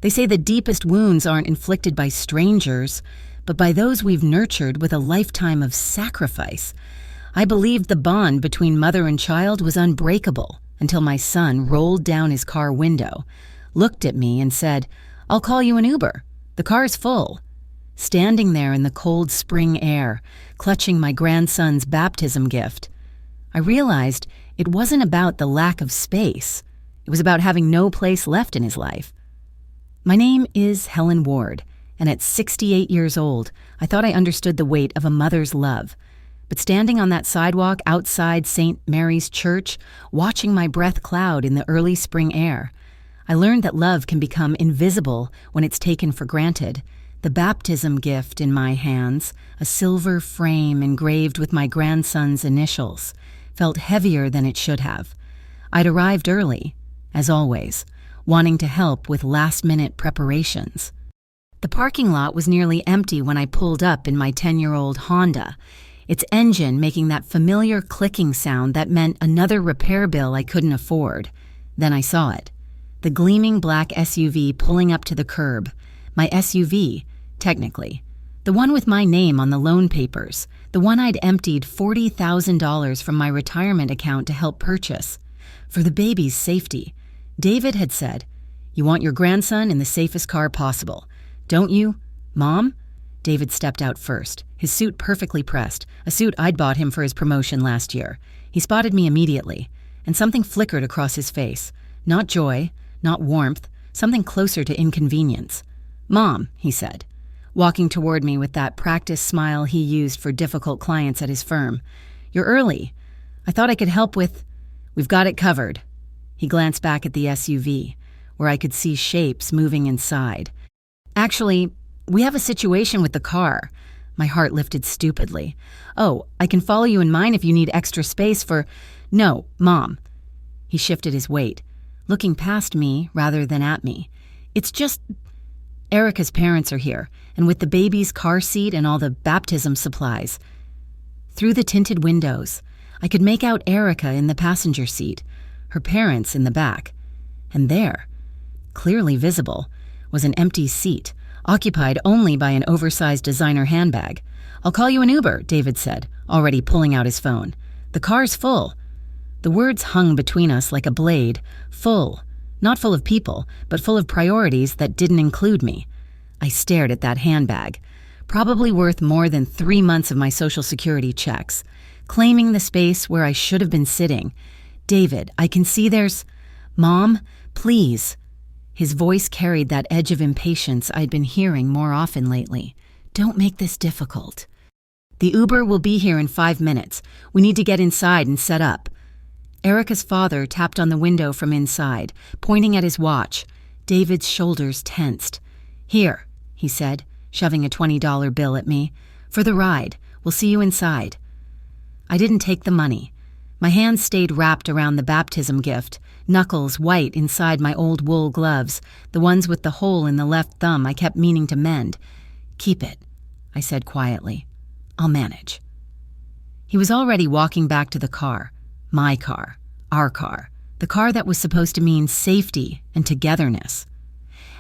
They say the deepest wounds aren't inflicted by strangers, but by those we've nurtured with a lifetime of sacrifice. I believed the bond between mother and child was unbreakable until my son rolled down his car window, looked at me and said, "I'll call you an Uber. The car's full." Standing there in the cold spring air, clutching my grandson's baptism gift, I realized it wasn't about the lack of space. It was about having no place left in his life. My name is Helen Ward, and at 68 years old, I thought I understood the weight of a mother's love. But standing on that sidewalk outside St. Mary's Church, watching my breath cloud in the early spring air, I learned that love can become invisible when it's taken for granted. The baptism gift in my hands, a silver frame engraved with my grandson's initials, felt heavier than it should have. I'd arrived early, as always, wanting to help with last-minute preparations. The parking lot was nearly empty when I pulled up in my 10-year-old Honda, its engine making that familiar clicking sound that meant another repair bill I couldn't afford. Then I saw it. The gleaming black SUV pulling up to the curb. My SUV, technically. The one with my name on the loan papers. The one I'd emptied $40,000 from my retirement account to help purchase. For the baby's safety. David had said, "You want your grandson in the safest car possible, don't you, Mom?" David stepped out first, his suit perfectly pressed, a suit I'd bought him for his promotion last year. He spotted me immediately, and something flickered across his face. Not joy, not warmth, something closer to inconvenience. "Mom," he said, walking toward me with that practiced smile he used for difficult clients at his firm. "You're early. I thought I could help with—" "We've got it covered." He glanced back at the SUV, where I could see shapes moving inside. "Actually, we have a situation with the car." My heart lifted stupidly. "Oh, I can follow you in mine if you need extra space for—" "No, Mom." He shifted his weight, looking past me rather than at me. "It's just... Erica's parents are here, and with the baby's car seat and all the baptism supplies." Through the tinted windows, I could make out Erica in the passenger seat, her parents in the back. And there, clearly visible, was an empty seat, occupied only by an oversized designer handbag. "I'll call you an Uber," David said, already pulling out his phone. "The car's full." The words hung between us like a blade. Full. Not full of people, but full of priorities that didn't include me. I stared at that handbag, probably worth more than 3 months of my Social Security checks, claiming the space where I should have been sitting. "David, I can see there's—" "Mom, please." His voice carried that edge of impatience I'd been hearing more often lately. "Don't make this difficult." "The Uber will be here in 5 minutes. We need to get inside and set up." Erica's father tapped on the window from inside, pointing at his watch. David's shoulders tensed. "Here," he said, shoving a $20 bill at me. "For the ride. We'll see you inside." I didn't take the money. My hands stayed wrapped around the baptism gift, knuckles white inside my old wool gloves, the ones with the hole in the left thumb I kept meaning to mend. "Keep it," I said quietly. "I'll manage." He was already walking back to the car. My car. Our car. The car that was supposed to mean safety and togetherness.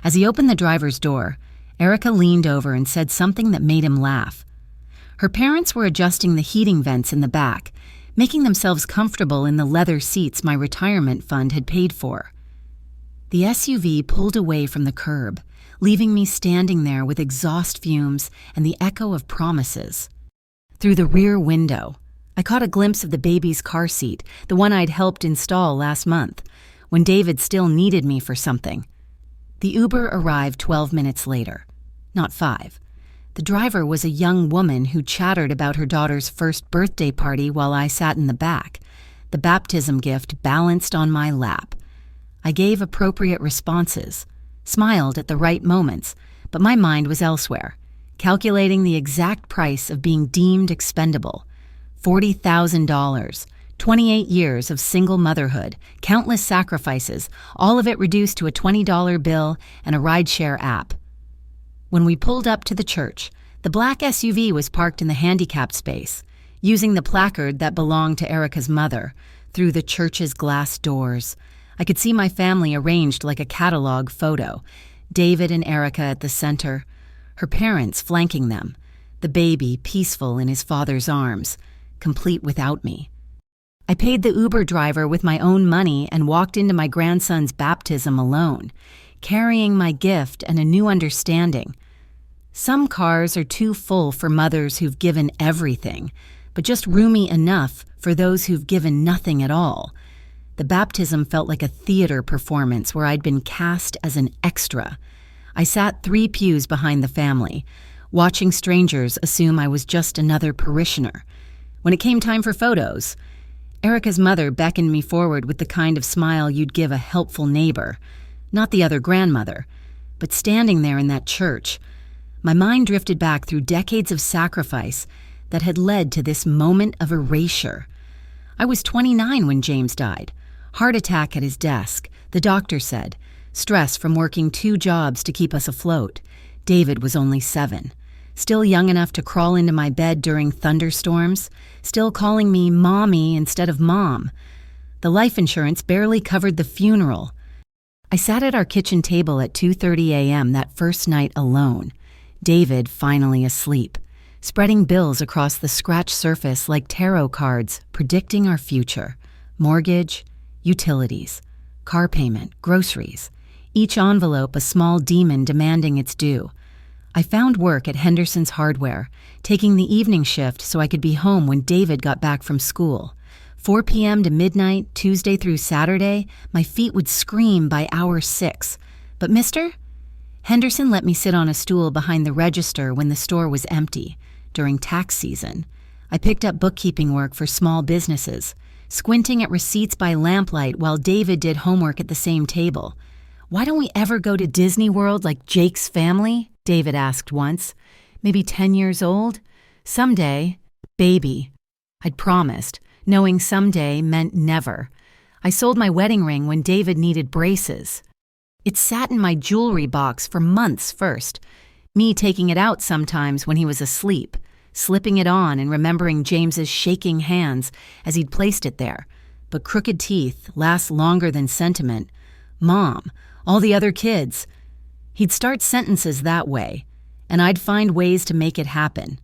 As he opened the driver's door, Erica leaned over and said something that made him laugh. Her parents were adjusting the heating vents in the back, making themselves comfortable in the leather seats my retirement fund had paid for. The SUV pulled away from the curb, leaving me standing there with exhaust fumes and the echo of promises. Through the rear window, I caught a glimpse of the baby's car seat, the one I'd helped install last month, when David still needed me for something. The Uber arrived 12 minutes later, not 5. The driver was a young woman who chattered about her daughter's first birthday party while I sat in the back, the baptism gift balanced on my lap. I gave appropriate responses, smiled at the right moments, but my mind was elsewhere, calculating the exact price of being deemed expendable. $40,000, 28 years of single motherhood, countless sacrifices, all of it reduced to a $20 bill and a rideshare app. When we pulled up to the church, the black SUV was parked in the handicapped space, using the placard that belonged to Erica's mother. Through the church's glass doors, I could see my family arranged like a catalog photo. David and Erica at the center, her parents flanking them, the baby peaceful in his father's arms, complete without me. I paid the Uber driver with my own money and walked into my grandson's baptism alone, carrying my gift and a new understanding. Some cars are too full for mothers who've given everything, but just roomy enough for those who've given nothing at all. The baptism felt like a theater performance where I'd been cast as an extra. I sat 3 pews behind the family, watching strangers assume I was just another parishioner. When it came time for photos, Erica's mother beckoned me forward with the kind of smile you'd give a helpful neighbor, not the other grandmother, but standing there in that church, my mind drifted back through decades of sacrifice that had led to this moment of erasure. I was 29 when James died. Heart attack at his desk, the doctor said. Stress from working 2 jobs to keep us afloat. David was only 7. Still young enough to crawl into my bed during thunderstorms. Still calling me Mommy instead of Mom. The life insurance barely covered the funeral. I sat at our kitchen table at 2:30 a.m. that first night alone. David finally asleep, spreading bills across the scratched surface like tarot cards predicting our future. Mortgage, utilities, car payment, groceries. Each envelope a small demon demanding its due. I found work at Henderson's Hardware, taking the evening shift so I could be home when David got back from school. 4 p.m. to midnight, Tuesday through Saturday, my feet would scream by hour 6. But Mr. Henderson let me sit on a stool behind the register when the store was empty. During tax season, I picked up bookkeeping work for small businesses, squinting at receipts by lamplight while David did homework at the same table. "Why don't we ever go to Disney World like Jake's family?" David asked once. "Maybe 10 years old? Someday, baby." I'd promised, knowing someday meant never. I sold my wedding ring when David needed braces. It sat in my jewelry box for months first, me taking it out sometimes when he was asleep, slipping it on and remembering James's shaking hands as he'd placed it there. But crooked teeth last longer than sentiment. Mom, all the other kids. He'd start sentences that way, and I'd find ways to make it happen.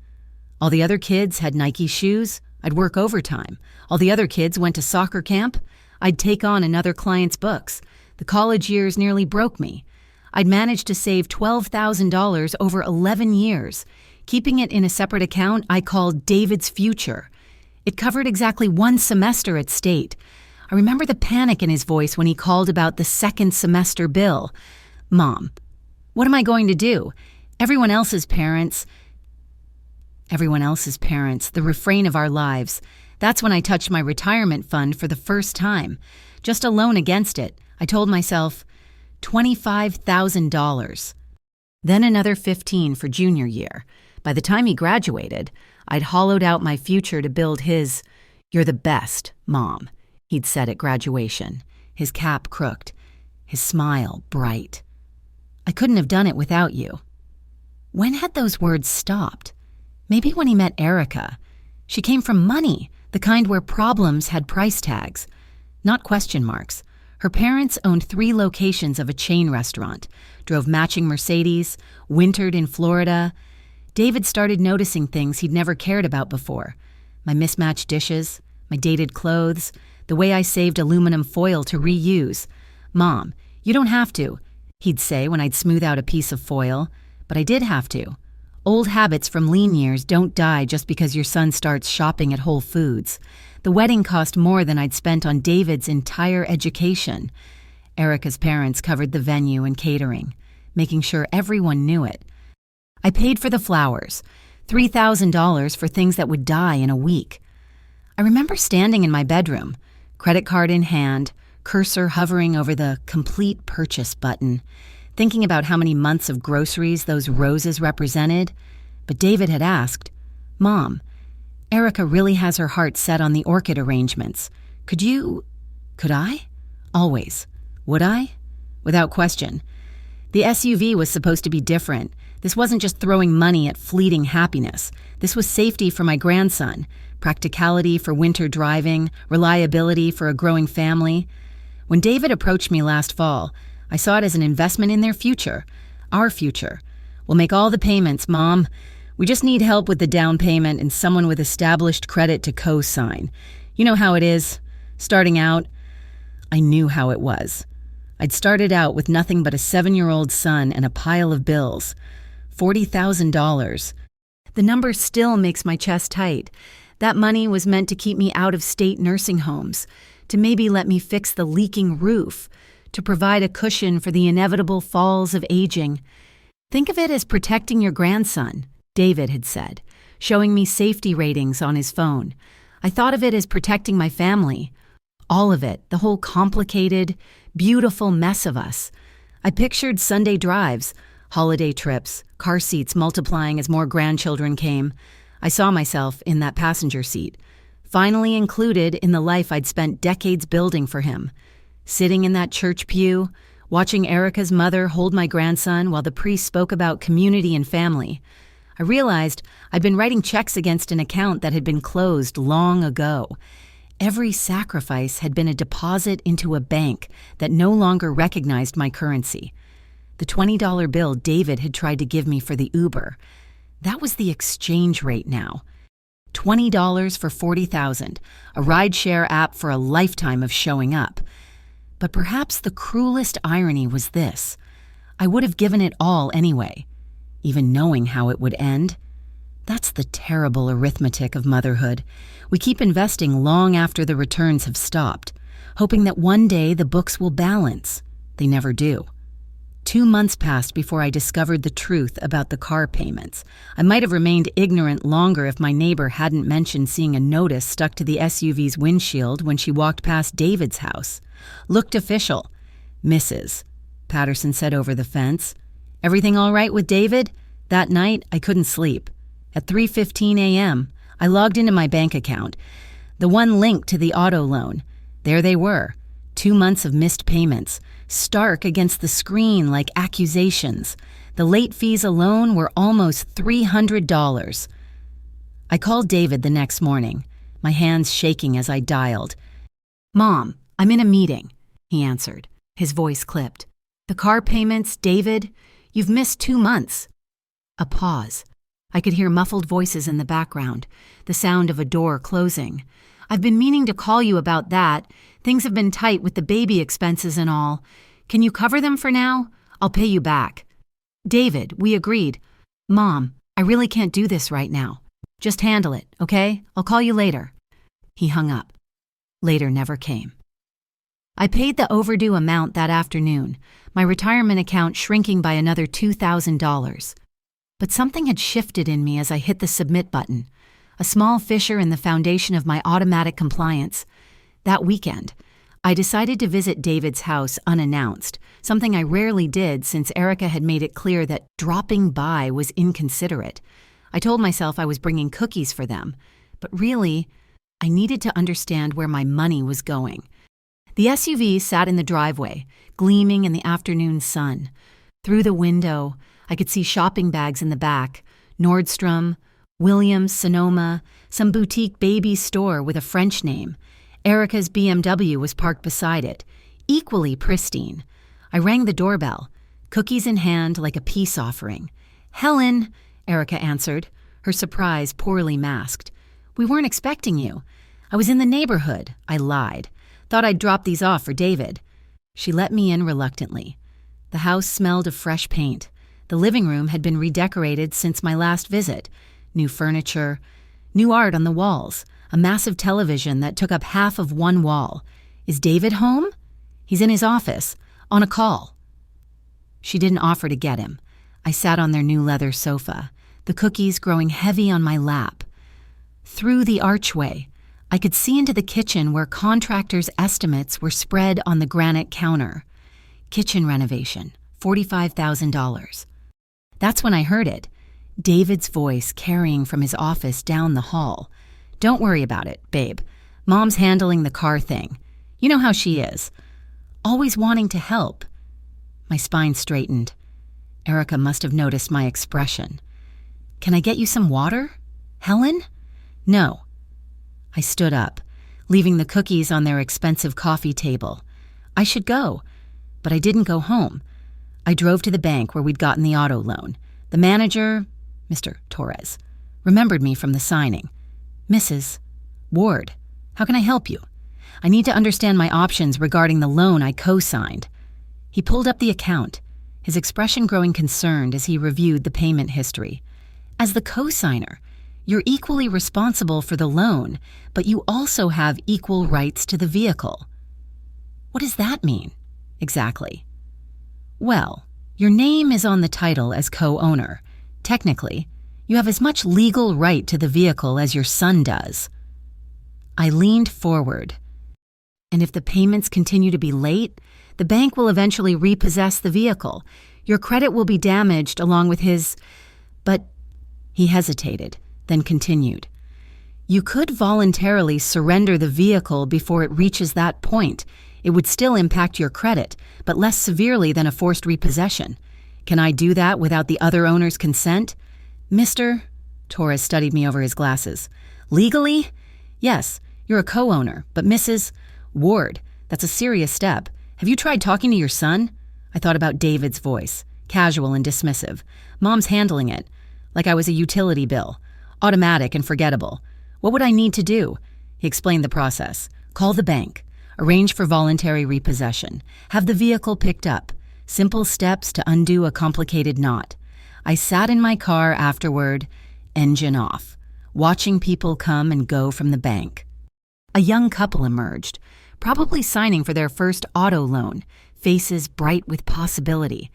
All the other kids had Nike shoes, I'd work overtime. All the other kids went to soccer camp, I'd take on another client's books. The college years nearly broke me. I'd managed to save $12,000 over 11 years, keeping it in a separate account I called David's Future. It covered exactly 1 semester at State. I remember the panic in his voice when he called about the 2nd semester bill. "Mom, what am I going to do? Everyone else's parents, the refrain of our lives." That's when I touched my retirement fund for the first time. Just a loan against it. I told myself, $25,000. Then another 15 for junior year. By the time he graduated, I'd hollowed out my future to build his, "You're the best, Mom," he'd said at graduation, his cap crooked, his smile bright. "I couldn't have done it without you." When had those words stopped? Maybe when he met Erica. She came from money, the kind where problems had price tags, not question marks. Her parents owned 3 locations of a chain restaurant, drove matching Mercedes, wintered in Florida. David started noticing things he'd never cared about before. My mismatched dishes, my dated clothes, the way I saved aluminum foil to reuse. "Mom, you don't have to," he'd say when I'd smooth out a piece of foil, but I did have to. Old habits from lean years don't die just because your son starts shopping at Whole Foods. The wedding cost more than I'd spent on David's entire education. Erica's parents covered the venue and catering, making sure everyone knew it. I paid for the flowers, $3,000 for things that would die in a week. I remember standing in my bedroom, credit card in hand, cursor hovering over the complete purchase button, thinking about how many months of groceries those roses represented. But David had asked, "Mom, Erica really has her heart set on the orchid arrangements. Could I? Always. Would I?" Without question. The SUV was supposed to be different. This wasn't just throwing money at fleeting happiness. This was safety for my grandson, practicality for winter driving, reliability for a growing family. When David approached me last fall, I saw it as an investment in their future, our future. We'll make all the payments, Mom. We just need help with the down payment and someone with established credit to co-sign. You know how it is. Starting out, I knew how it was. I'd started out with nothing but a 7-year-old son and a pile of bills. $40,000. The number still makes my chest tight. That money was meant to keep me out of state nursing homes, to maybe let me fix the leaking roof, to provide a cushion for the inevitable falls of aging. Think of it as protecting your grandson, David had said, showing me safety ratings on his phone. I thought of it as protecting my family. All of it, the whole complicated, beautiful mess of us. I pictured Sunday drives, holiday trips, car seats multiplying as more grandchildren came. I saw myself in that passenger seat, finally included in the life I'd spent decades building for him. Sitting in that church pew, watching Erica's mother hold my grandson while the priest spoke about community and family. I realized I'd been writing checks against an account that had been closed long ago. Every sacrifice had been a deposit into a bank that no longer recognized my currency. The $20 bill David had tried to give me for the Uber, that was the exchange rate now. $20 for $40,000, a rideshare app for a lifetime of showing up. But perhaps the cruelest irony was this. I would have given it all anyway, even knowing how it would end. That's the terrible arithmetic of motherhood. We keep investing long after the returns have stopped, hoping that one day the books will balance. They never do. 2 months passed before I discovered the truth about the car payments. I might have remained ignorant longer if my neighbor hadn't mentioned seeing a notice stuck to the SUV's windshield when she walked past David's house. Looked official. Mrs. Patterson said over the fence. Everything all right with David? That night, I couldn't sleep. At 3:15 a.m., I logged into my bank account, the one linked to the auto loan. There they were, 2 months of missed payments, stark against the screen like accusations. The late fees alone were almost $300. I called David the next morning, my hands shaking as I dialed. "Mom, I'm in a meeting," he answered, his voice clipped. "The car payments, David, you've missed 2 months." A pause. I could hear muffled voices in the background, the sound of a door closing. "I've been meaning to call you about that. Things have been tight with the baby expenses and all. Can you cover them for now? I'll pay you back." "David, we agreed." "Mom, I really can't do this right now. Just handle it, okay? I'll call you later." He hung up. Later never came. I paid the overdue amount that afternoon, my retirement account shrinking by another $2,000. But something had shifted in me as I hit the submit button, a small fissure in the foundation of my automatic compliance. That weekend, I decided to visit David's house unannounced, something I rarely did since Erica had made it clear that dropping by was inconsiderate. I told myself I was bringing cookies for them, but really, I needed to understand where my money was going. The SUV sat in the driveway, gleaming in the afternoon sun. Through the window, I could see shopping bags in the back, Nordstrom, Williams, Sonoma, some boutique baby store with a French name. Erica's BMW was parked beside it, equally pristine. I rang the doorbell, cookies in hand like a peace offering. "Helen," Erica answered, her surprise poorly masked. "We weren't expecting you." "I was in the neighborhood," I lied. "Thought I'd drop these off for David." She let me in reluctantly. The house smelled of fresh paint. The living room had been redecorated since my last visit. New furniture, new art on the walls, a massive television that took up half of one wall. "Is David home?" "He's in his office, on a call." She didn't offer to get him. I sat on their new leather sofa, the cookies growing heavy on my lap. Through the archway, I could see into the kitchen where contractors' estimates were spread on the granite counter. Kitchen renovation, $45,000. That's when I heard it, David's voice carrying from his office down the hall. "Don't worry about it, babe. Mom's handling the car thing. You know how she is. Always wanting to help." My spine straightened. Erica must have noticed my expression. "Can I get you some water? Helen?" "No." I stood up, leaving the cookies on their expensive coffee table. I should go. But I didn't go home. I drove to the bank where we'd gotten the auto loan. The manager, Mr. Torres, remembered me from the signing. Mrs. Ward, how can I help you? I need to understand my options regarding the loan I co-signed. He pulled up the account, his expression growing concerned as he reviewed the payment history. As the co-signer, you're equally responsible for the loan, but you also have equal rights to the vehicle. What does that mean, exactly? Well, your name is on the title as co-owner. Technically, you have as much legal right to the vehicle as your son does. I leaned forward. And if the payments continue to be late, the bank will eventually repossess the vehicle. Your credit will be damaged along with his... But he hesitated, then continued. You could voluntarily surrender the vehicle before it reaches that point. It would still impact your credit, but less severely than a forced repossession. Can I do that without the other owner's consent? Mr. Torres studied me over his glasses. Legally? Yes, you're a co-owner, but Mrs. Ward, that's a serious step. Have you tried talking to your son? I thought about David's voice, casual and dismissive. Mom's handling it, like I was a utility bill, automatic and forgettable. What would I need to do? He explained the process. Call the bank. Arrange for voluntary repossession. Have the vehicle picked up. Simple steps to undo a complicated knot. I sat in my car afterward, engine off, watching people come and go from the bank. A young couple emerged, probably signing for their first auto loan, faces bright with possibility.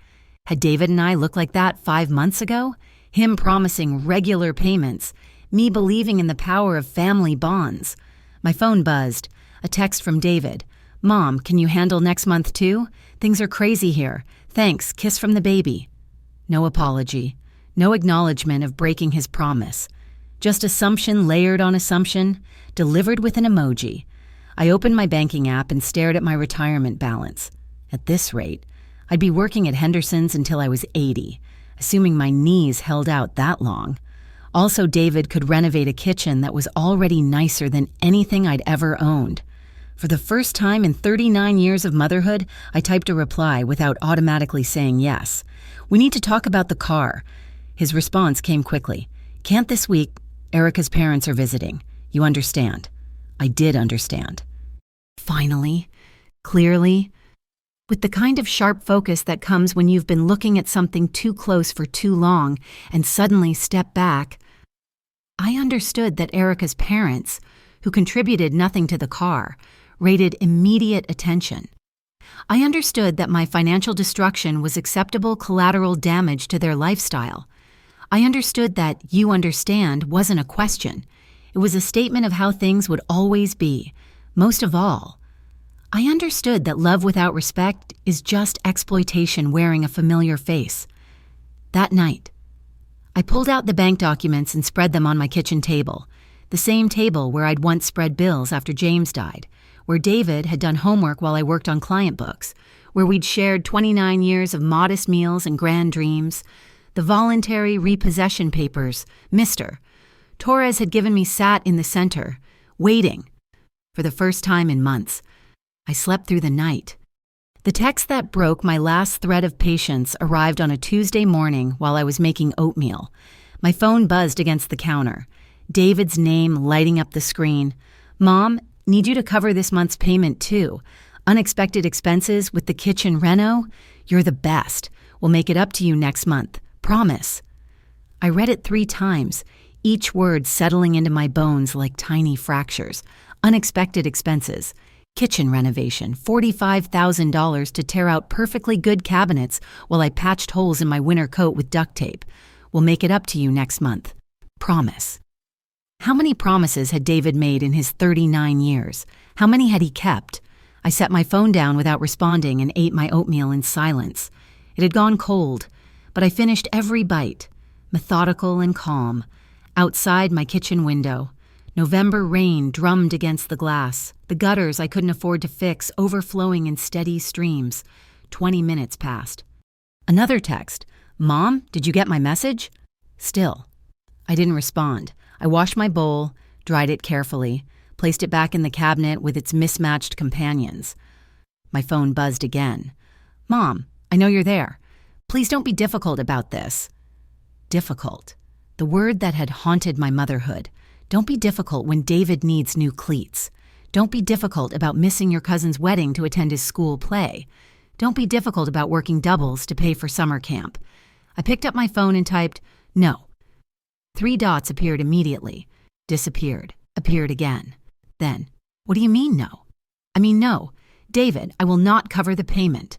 Had David and I looked like that 5 months ago? Him promising regular payments, me believing in the power of family bonds. My phone buzzed. A text from David. Mom, can you handle next month too? Things are crazy here. Thanks, kiss from the baby. No apology. No acknowledgement of breaking his promise. Just assumption layered on assumption, delivered with an emoji. I opened my banking app and stared at my retirement balance. At this rate, I'd be working at Henderson's until I was 80, assuming my knees held out that long. Also, David could renovate a kitchen that was already nicer than anything I'd ever owned. For the first time in 39 years of motherhood, I typed a reply without automatically saying yes. We need to talk about the car. His response came quickly. Can't this week. Erica's parents are visiting. You understand. I did understand. Finally, clearly, with the kind of sharp focus that comes when you've been looking at something too close for too long and suddenly step back, I understood that Erica's parents, who contributed nothing to the car, rated immediate attention. I understood that my financial destruction was acceptable collateral damage to their lifestyle. I understood that you understand wasn't a question. It was a statement of how things would always be. Most of all, I understood that love without respect is just exploitation wearing a familiar face. That night, I pulled out the bank documents and spread them on my kitchen table, the same table where I'd once spread bills after James died, where David had done homework while I worked on client books, where we'd shared 29 years of modest meals and grand dreams. The voluntary repossession papers, Mr. Torres had given me sat in the center, waiting. For the first time in months, I slept through the night. The text that broke my last thread of patience arrived on a Tuesday morning while I was making oatmeal. My phone buzzed against the counter. David's name lighting up the screen. Mom, need you to cover this month's payment too. Unexpected expenses with the kitchen reno? You're the best. We'll make it up to you next month. Promise. I read it 3 times, each word settling into my bones like tiny fractures. Unexpected expenses. Kitchen renovation, $45,000 to tear out perfectly good cabinets while I patched holes in my winter coat with duct tape. We'll make it up to you next month. Promise. How many promises had David made in his 39 years? How many had he kept? I set my phone down without responding and ate my oatmeal in silence. It had gone cold, but I finished every bite, methodical and calm. Outside my kitchen window, November rain drummed against the glass, the gutters I couldn't afford to fix overflowing in steady streams. 20 minutes passed. Another text. Mom, did you get my message? Still. I didn't respond. I washed my bowl, dried it carefully, placed it back in the cabinet with its mismatched companions. My phone buzzed again. Mom, I know you're there. Please don't be difficult about this. Difficult. The word that had haunted my motherhood. Don't be difficult when David needs new cleats. Don't be difficult about missing your cousin's wedding to attend his school play. Don't be difficult about working doubles to pay for summer camp. I picked up my phone and typed, no. 3 dots appeared immediately, disappeared, appeared again. Then, what do you mean no? I mean no. David, I will not cover the payment.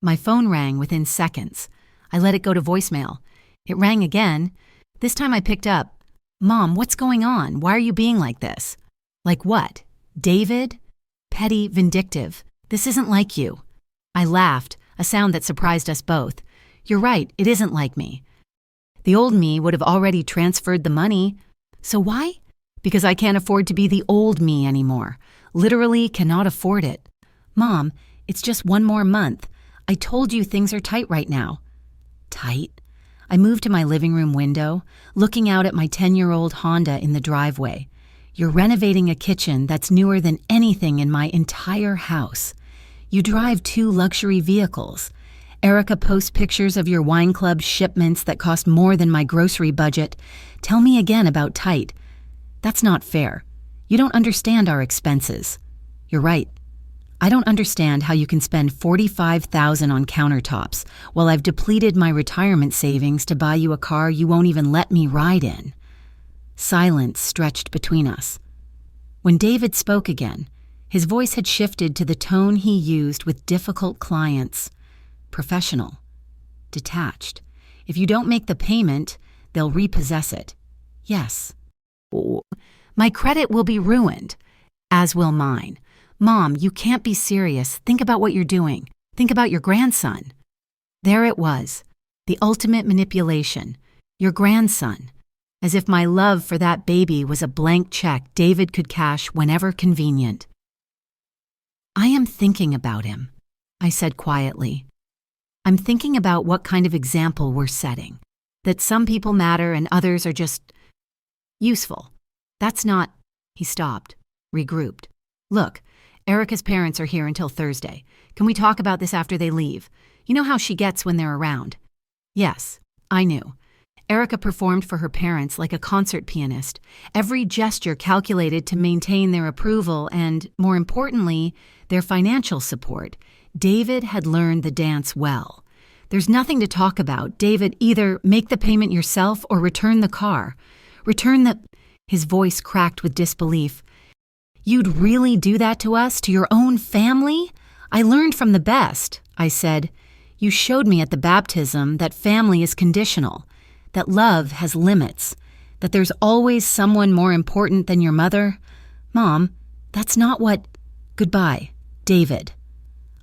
My phone rang within seconds. I let it go to voicemail. It rang again. This time I picked up. Mom, what's going on? Why are you being like this? Like what? David? Petty, vindictive. This isn't like you. I laughed, a sound that surprised us both. You're right, it isn't like me. The old me would have already transferred the money. So why? Because I can't afford to be the old me anymore. Literally cannot afford it. Mom, it's just 1 more month. I told you things are tight right now. Tight? I moved to my living room window, looking out at my 10-year-old Honda in the driveway. You're renovating a kitchen that's newer than anything in my entire house. You drive 2 luxury vehicles. Erica posts pictures of your wine club shipments that cost more than my grocery budget. Tell me again about tight. That's not fair. You don't understand our expenses. You're right. I don't understand how you can spend $45,000 on countertops while I've depleted my retirement savings to buy you a car you won't even let me ride in. Silence stretched between us. When David spoke again, his voice had shifted to the tone he used with difficult clients. Professional. Detached. If you don't make the payment, they'll repossess it. Yes. My credit will be ruined, as will mine. Mom, you can't be serious. Think about what you're doing. Think about your grandson. There it was, the ultimate manipulation. Your grandson. As if my love for that baby was a blank check David could cash whenever convenient. I am thinking about him, I said quietly. I'm thinking about what kind of example we're setting. That some people matter and others are just useful. That's not... He stopped, regrouped. Look, Erica's parents are here until Thursday. Can we talk about this after they leave? You know how she gets when they're around. Yes, I knew. Erica performed for her parents like a concert pianist, every gesture calculated to maintain their approval and, more importantly, their financial support. David had learned the dance well. There's nothing to talk about. David, either make the payment yourself or return the car. Return the... His voice cracked with disbelief. You'd really do that to us, to your own family? I learned from the best, I said. You showed me at the baptism that family is conditional, that love has limits, that there's always someone more important than your mother. Mom, that's not what... Goodbye, David.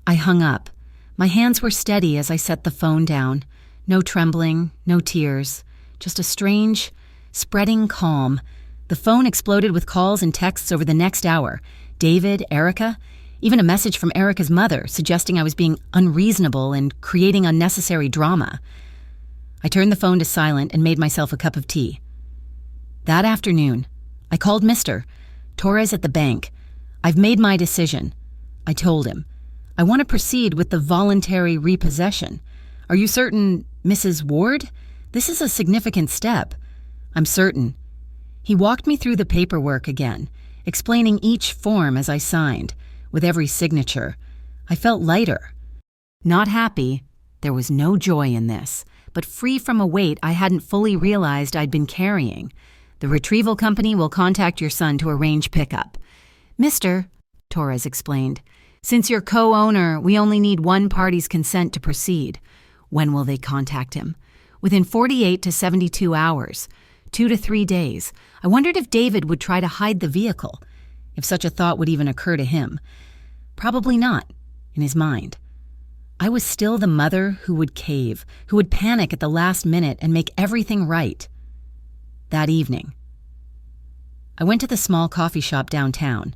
I hung up. My hands were steady as I set the phone down. No trembling, no tears, just a strange, spreading calm. The phone exploded with calls and texts over the next hour. David, Erica, even a message from Erica's mother suggesting I was being unreasonable and creating unnecessary drama. I turned the phone to silent and made myself a cup of tea. That afternoon, I called Mr. Torres at the bank. I've made my decision. I told him. I want to proceed with the voluntary repossession. Are you certain, Mrs. Ward? This is a significant step. I'm certain. He walked me through the paperwork again, explaining each form as I signed, with every signature. I felt lighter. Not happy. There was no joy in this, but free from a weight I hadn't fully realized I'd been carrying. The retrieval company will contact your son to arrange pickup. Mr. Torres explained, since you're co-owner, we only need one party's consent to proceed. When will they contact him? Within 48 to 72 hours. 2 to 3 days. I wondered if David would try to hide the vehicle, if such a thought would even occur to him. Probably not, in his mind. I was still the mother who would cave, who would panic at the last minute and make everything right. That evening, I went to the small coffee shop downtown,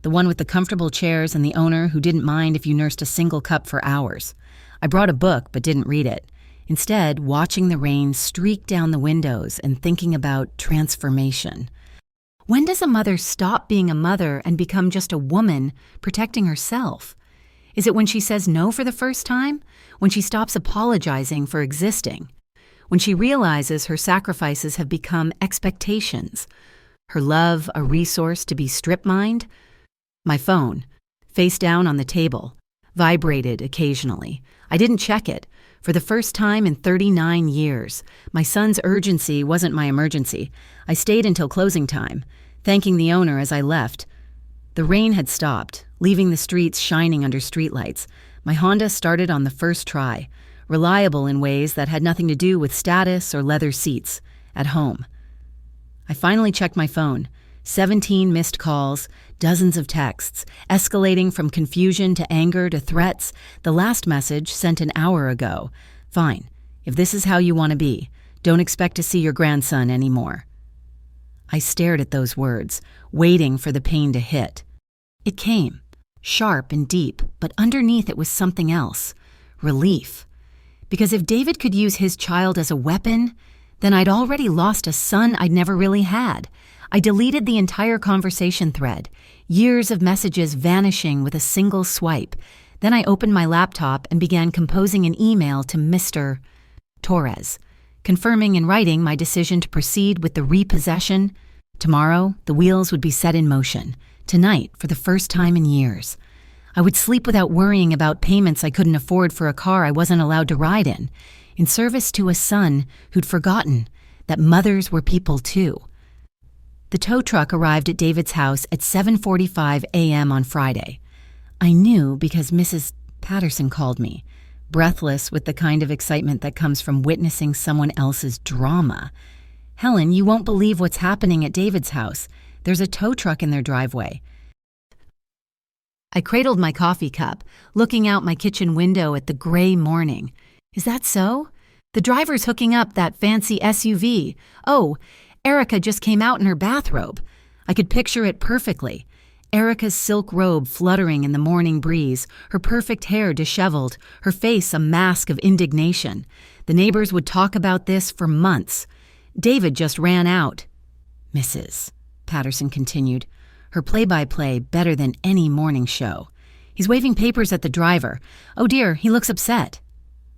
the one with the comfortable chairs and the owner who didn't mind if you nursed a single cup for hours. I brought a book but didn't read it. Instead, watching the rain streak down the windows and thinking about transformation. When does a mother stop being a mother and become just a woman protecting herself? Is it when she says no for the first time? When she stops apologizing for existing? When she realizes her sacrifices have become expectations? Her love a resource to be strip-mined? My phone, face down on the table, vibrated occasionally. I didn't check it. For the first time in 39 years, my son's urgency wasn't my emergency. I stayed until closing time, thanking the owner as I left. The rain had stopped, leaving the streets shining under streetlights. My Honda started on the first try, reliable in ways that had nothing to do with status or leather seats, at home. I finally checked my phone. 17 missed calls, dozens of texts, escalating from confusion to anger to threats. The last message sent an hour ago. Fine, if this is how you want to be, don't expect to see your grandson anymore. I stared at those words, waiting for the pain to hit. It came, sharp and deep, but underneath it was something else. Relief. Because if David could use his child as a weapon, then I'd already lost a son I'd never really had. I deleted the entire conversation thread, years of messages vanishing with a single swipe. Then I opened my laptop and began composing an email to Mr. Torres, confirming in writing my decision to proceed with the repossession. Tomorrow, the wheels would be set in motion. Tonight, for the first time in years. I would sleep without worrying about payments I couldn't afford for a car I wasn't allowed to ride in service to a son who'd forgotten that mothers were people too. The tow truck arrived at David's house at 7:45 a.m. on Friday. I knew because Mrs. Patterson called me, breathless with the kind of excitement that comes from witnessing someone else's drama. "Helen, you won't believe what's happening at David's house. There's a tow truck in their driveway." I cradled my coffee cup, looking out my kitchen window at the gray morning. "Is that so? The driver's hooking up that fancy SUV. Oh, Erica just came out in her bathrobe." I could picture it perfectly. Erica's silk robe fluttering in the morning breeze, her perfect hair disheveled, her face a mask of indignation. The neighbors would talk about this for months. David just ran out. "Mrs." Patterson continued, her play-by-play better than any morning show. "He's waving papers at the driver. Oh dear, he looks upset."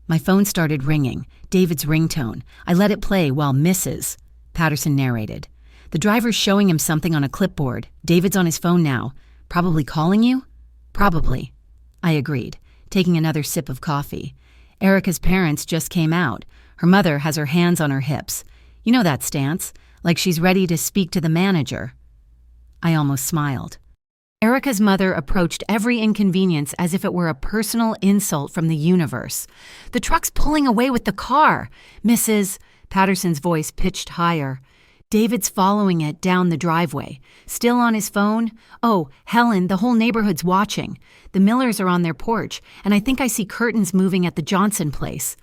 My phone started ringing, David's ringtone. I let it play while Mrs. Patterson narrated. "The driver's showing him something on a clipboard. David's on his phone now. Probably calling you?" "Probably," I agreed, taking another sip of coffee. "Erica's parents just came out. Her mother has her hands on her hips. You know that stance, like she's ready to speak to the manager." I almost smiled. Erica's mother approached every inconvenience as if it were a personal insult from the universe. "The truck's pulling away with the car, Mrs." Patterson's voice pitched higher. "David's following it down the driveway. Still on his phone? Oh, Helen, the whole neighborhood's watching. The Millers are on their porch, and I think I see curtains moving at the Johnson place."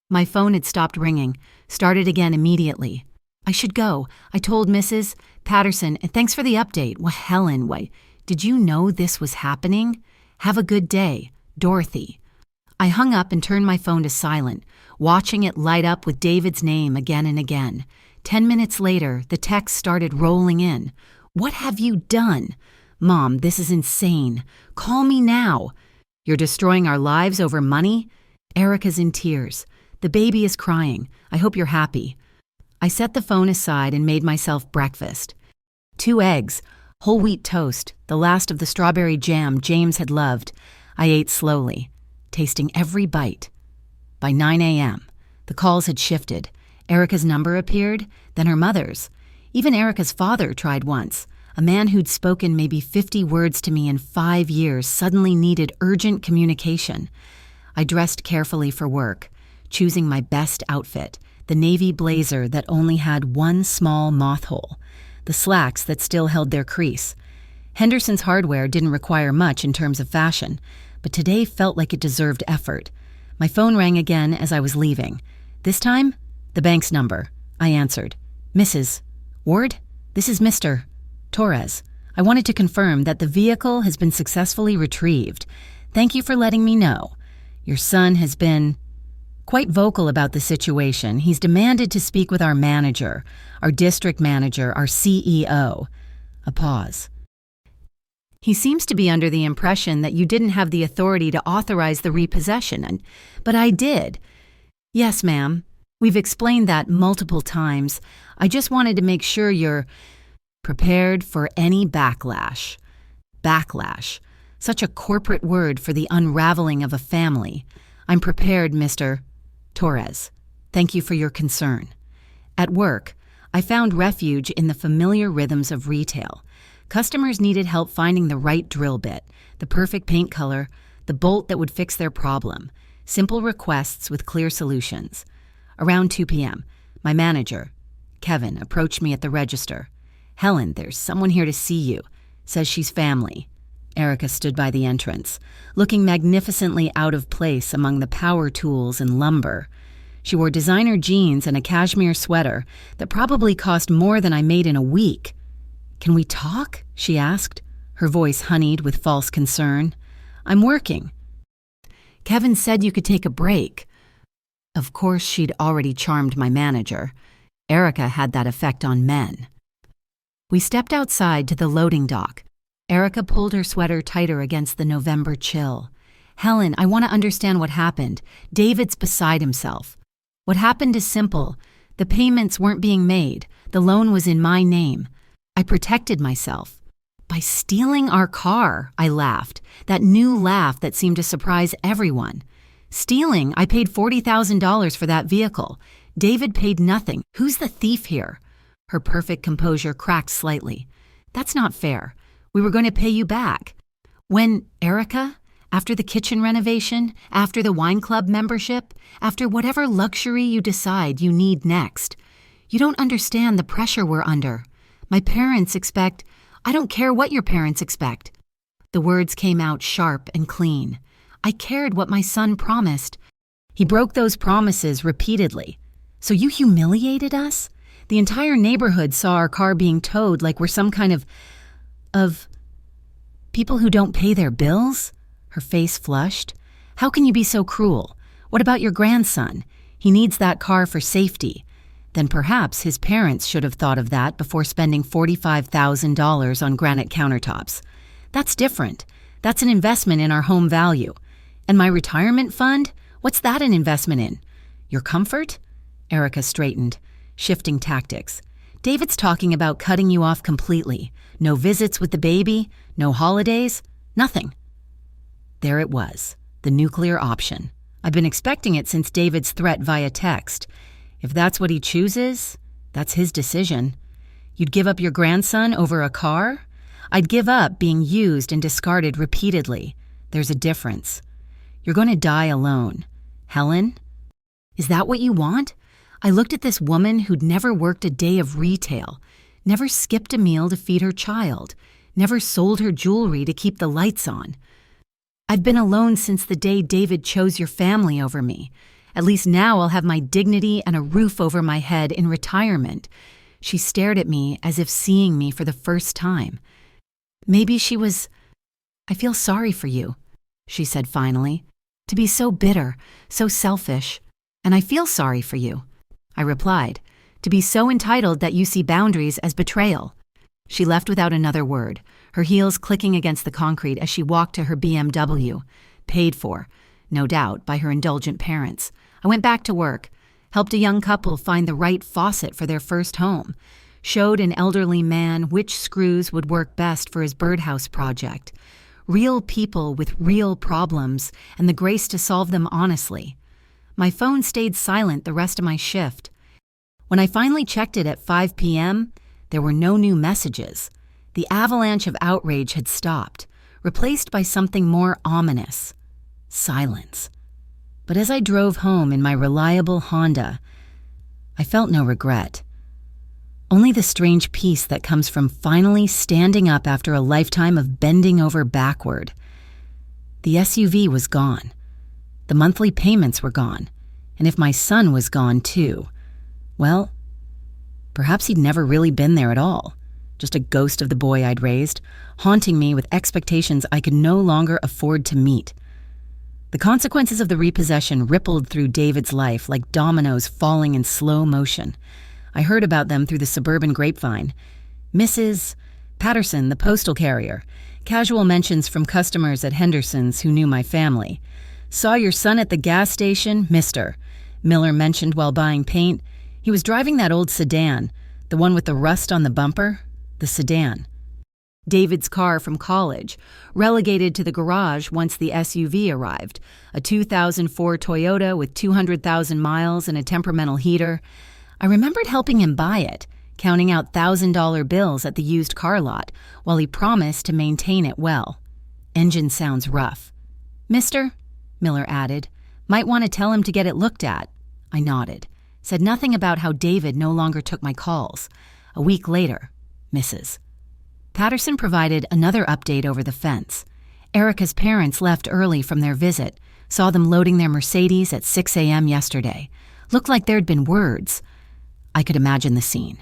My phone had stopped ringing, started again immediately. "I should go. I told Mrs. Patterson, and thanks for the update." "Well, Helen, why, did you know this was happening? Have a good day, Dorothy." I hung up and turned my phone to silent, watching it light up with David's name again and again. 10 minutes later, the text started rolling in. "What have you done? Mom, this is insane. Call me now. You're destroying our lives over money?" Erica's in tears. "The baby is crying. I hope you're happy." I set the phone aside and made myself breakfast. 2 eggs, whole wheat toast, the last of the strawberry jam James had loved. I ate slowly, tasting every bite. By 9 a.m., the calls had shifted. Erica's number appeared, then her mother's. Even Erica's father tried once. A man who'd spoken maybe 50 words to me in 5 years suddenly needed urgent communication. I dressed carefully for work, choosing my best outfit, the navy blazer that only had one small moth hole, the slacks that still held their crease. Henderson's hardware didn't require much in terms of fashion, but today felt like it deserved effort. My phone rang again as I was leaving. This time, the bank's number. I answered. "Mrs. Ward, this is Mr. Torres. I wanted to confirm that the vehicle has been successfully retrieved. Thank you for letting me know. Your son has been quite vocal about the situation. He's demanded to speak with our manager, our district manager, our CEO." A pause. He seems to be under the impression that you didn't have the authority to authorize the repossession, but I did. Yes, ma'am. We've explained that multiple times. I just wanted to make sure you're prepared for any backlash. Backlash. Such a corporate word for the unraveling of a family. I'm prepared, Mr. Torres. Thank you for your concern. At work, I found refuge in the familiar rhythms of retail. Customers needed help finding the right drill bit, the perfect paint color, the bolt that would fix their problem. Simple requests with clear solutions. Around 2 p.m., my manager, Kevin, approached me at the register. "Helen, there's someone here to see you. Says she's family." Erica stood by the entrance, looking magnificently out of place among the power tools and lumber. She wore designer jeans and a cashmere sweater that probably cost more than I made in a week. "Can we talk?" she asked, her voice honeyed with false concern. "I'm working." "Kevin said you could take a break." Of course, she'd already charmed my manager. Erica had that effect on men. We stepped outside to the loading dock. Erica pulled her sweater tighter against the November chill. "Helen, I want to understand what happened. David's beside himself. What happened is simple. The payments weren't being made. The loan was in my name. I protected myself. By stealing our car," I laughed, that new laugh that seemed to surprise everyone. "Stealing? I paid $40,000 for that vehicle. David paid nothing. Who's the thief here?" Her perfect composure cracked slightly. "That's not fair. We were going to pay you back." "When, Erica? After the kitchen renovation? After the wine club membership? After whatever luxury you decide you need next? You don't understand the pressure we're under. My parents expect— I don't care what your parents expect." The words came out sharp and clean. I cared what my son promised. He broke those promises repeatedly. "So you humiliated us? The entire neighborhood saw our car being towed like we're some kind of people who don't pay their bills?" Her face flushed. "How can you be so cruel? What about your grandson? He needs that car for safety." Then perhaps his parents should have thought of that before spending $45,000 on granite countertops. That's different. That's an investment in our home value. And my retirement fund? What's that an investment in? Your comfort? Erica straightened, shifting tactics. "David's talking about cutting you off completely. No visits with the baby, no holidays, nothing." There it was, the nuclear option. I've been expecting it since David's threat via text. If that's what he chooses, that's his decision. You'd give up your grandson over a car? I'd give up being used and discarded repeatedly. There's a difference. You're going to die alone. Helen? Is that what you want? I looked at this woman who'd never worked a day of retail, never skipped a meal to feed her child, never sold her jewelry to keep the lights on. I've been alone since the day David chose your family over me. At least now I'll have my dignity and a roof over my head in retirement. She stared at me as if seeing me for the first time. Maybe she was— "I feel sorry for you," she said finally. "To be so bitter, so selfish. And I feel sorry for you," I replied. "To be so entitled that you see boundaries as betrayal." She left without another word, her heels clicking against the concrete as she walked to her BMW, paid for, no doubt, by her indulgent parents. I went back to work, helped a young couple find the right faucet for their first home, showed an elderly man which screws would work best for his birdhouse project. Real people with real problems and the grace to solve them honestly. My phone stayed silent the rest of my shift. When I finally checked it at 5 p.m., there were no new messages. The avalanche of outrage had stopped, replaced by something more ominous. Silence. But as I drove home in my reliable Honda, I felt no regret. Only the strange peace that comes from finally standing up after a lifetime of bending over backward. The SUV was gone. The monthly payments were gone. And if my son was gone too, well, perhaps he'd never really been there at all. Just a ghost of the boy I'd raised, haunting me with expectations I could no longer afford to meet. The consequences of the repossession rippled through David's life like dominoes falling in slow motion. I heard about them through the suburban grapevine. Mrs. Patterson, the postal carrier, Casual mentions from customers at Henderson's who knew my family. Saw your son at the gas station, Mr. Miller mentioned while buying paint. He was driving that old sedan, the one with the rust on the bumper, the sedan. David's car from college, relegated to the garage once the SUV arrived, a 2004 Toyota with 200,000 miles and a temperamental heater. I remembered helping him buy it, counting out $1,000 bills at the used car lot, while he promised to maintain it well. Engine sounds rough. Mister, Miller added, might want to tell him to get it looked at. I nodded, said nothing about how David no longer took my calls. A week later, Mrs. Patterson provided another update over the fence. Erica's parents left early from their visit, saw them loading their Mercedes at 6 a.m. yesterday. Looked like there'd been words. I could imagine the scene.